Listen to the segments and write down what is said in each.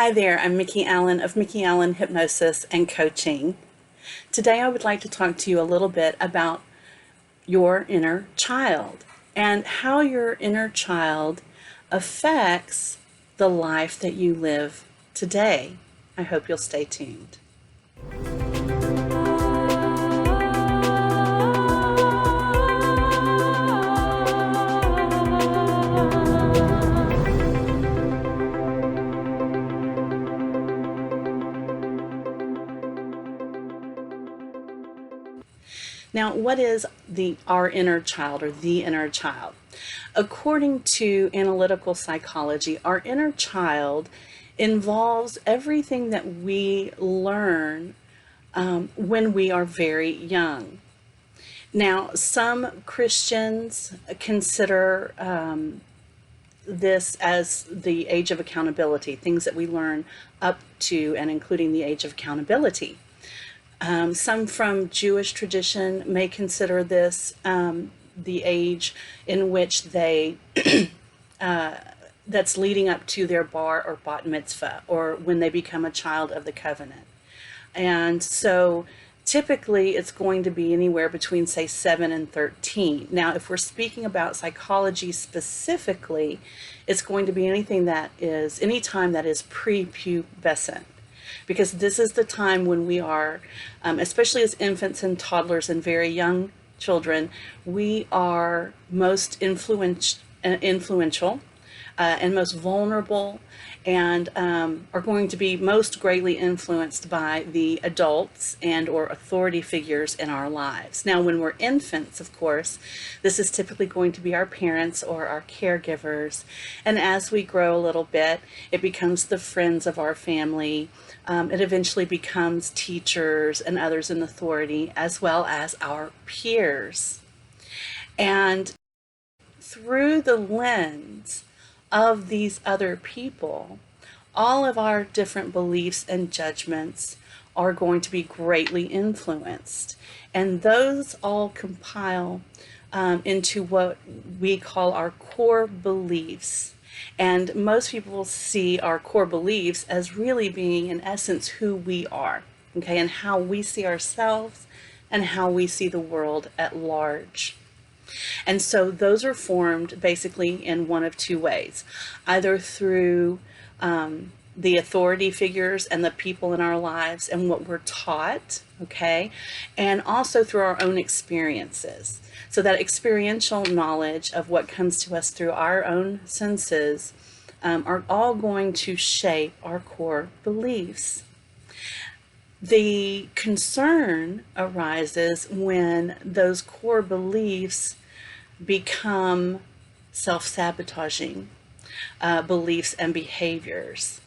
Hi there, I'm Micki Allen of Micki Allen Hypnosis and Coaching. Today I would like to talk to you a little bit about your inner child and how your inner child affects the life that you live today. I hope you'll stay tuned. Now, what is our inner child or the inner child? According to analytical psychology, our inner child involves everything that we learn when we are very young. Now, some Christians consider this as the age of accountability, things that we learn up to and including the age of accountability. Some from Jewish tradition may consider this the age in which they that's leading up to their bar or bat mitzvah, or when they become a child of the covenant. And so typically it's going to be anywhere between, say, 7 and 13. Now, if we're speaking about psychology specifically, it's going to be anything that is, anytime that is prepubescent. Because this is the time when we are, especially as infants and toddlers and very young children, we are most influential and most vulnerable, and are going to be most greatly influenced by the adults and or authority figures in our lives. Now, when we're infants, of course, this is typically going to be our parents or our caregivers, and as we grow a little bit, it becomes the friends of our family. It eventually becomes teachers and others in authority, as well as our peers. And through the lens of these other people, all of our different beliefs and judgments are going to be greatly influenced. And those all compile into what we call our core beliefs. And most people see our core beliefs as really being, in essence, who we are, okay, and how we see ourselves and how we see the world at large. And so those are formed basically in one of two ways, either through the authority figures and the people in our lives and what we're taught, okay, and also through our own experiences. So that experiential knowledge of what comes to us through our own senses are all going to shape our core beliefs. The concern arises when those core beliefs become self-sabotaging beliefs and behaviors.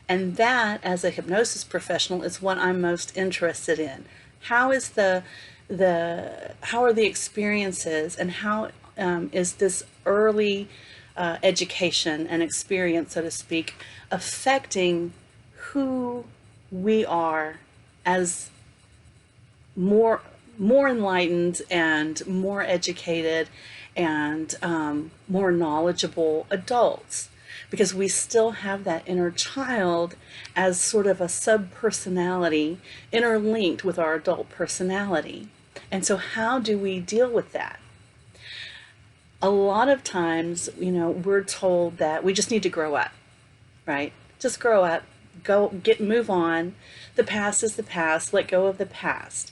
And that, as a hypnosis professional, is what I'm most interested in. How is how are the experiences, and how is this early education and experience, so to speak, affecting who we are as more enlightened and more educated and more knowledgeable adults? Because we still have that inner child as sort of a sub-personality interlinked with our adult personality. And so how do we deal with that? A lot of times, we're told that we just need to grow up, right? Just grow up, move on. The past is the past, let go of the past.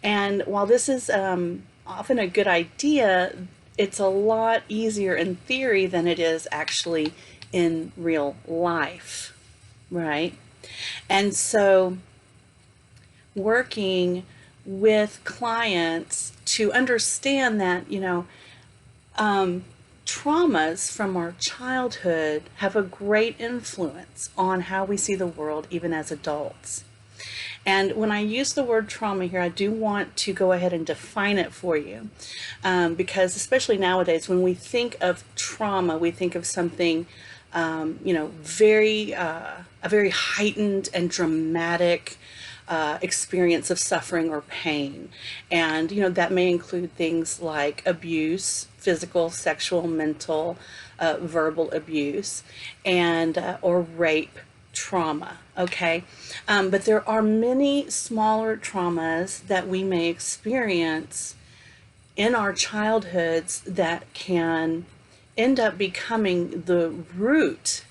And while this is often a good idea, it's a lot easier in theory than it is actually in real life, right? And so working with clients to understand that, traumas from our childhood have a great influence on how we see the world even as adults. And when I use the word trauma here, I do want to go ahead and define it for you, because especially nowadays, when we think of trauma, we think of something, a very heightened and dramatic experience of suffering or pain. And, that may include things like abuse, physical, sexual, mental, verbal abuse, and or rape, trauma, okay? But there are many smaller traumas that we may experience in our childhoods that can end up becoming the root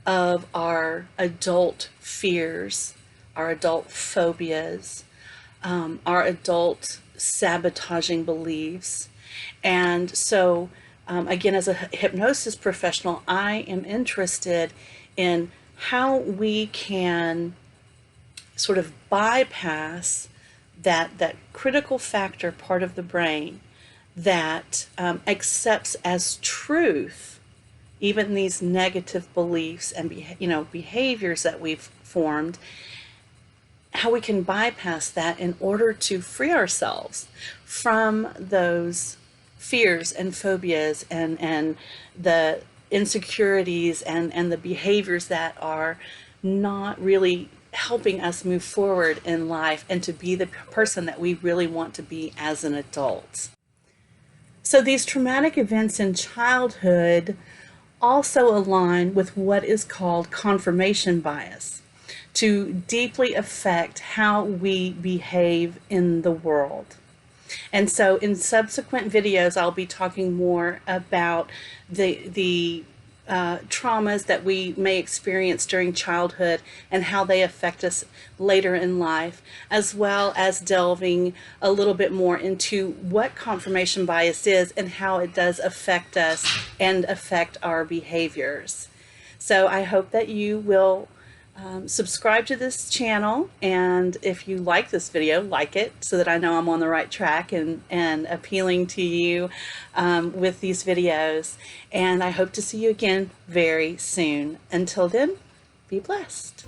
of our adult fears, our adult phobias, our adult sabotaging beliefs. And so, again, as a hypnosis professional, I am interested in how we can sort of bypass that critical factor part of the brain that accepts as truth even these negative beliefs and behaviors that we've formed, how we can bypass that in order to free ourselves from those fears and phobias and the insecurities and the behaviors that are not really helping us move forward in life and to be the person that we really want to be as an adult. So these traumatic events in childhood also align with what is called confirmation bias to deeply affect how we behave in the world. And so in subsequent videos, I'll be talking more about the traumas that we may experience during childhood and how they affect us later in life, as well as delving a little bit more into what confirmation bias is and how it does affect us and affect our behaviors. So I hope that you will subscribe to this channel, and if you like this video, like it so that I know I'm on the right track and appealing to you with these videos. And I hope to see you again very soon. Until then, be blessed.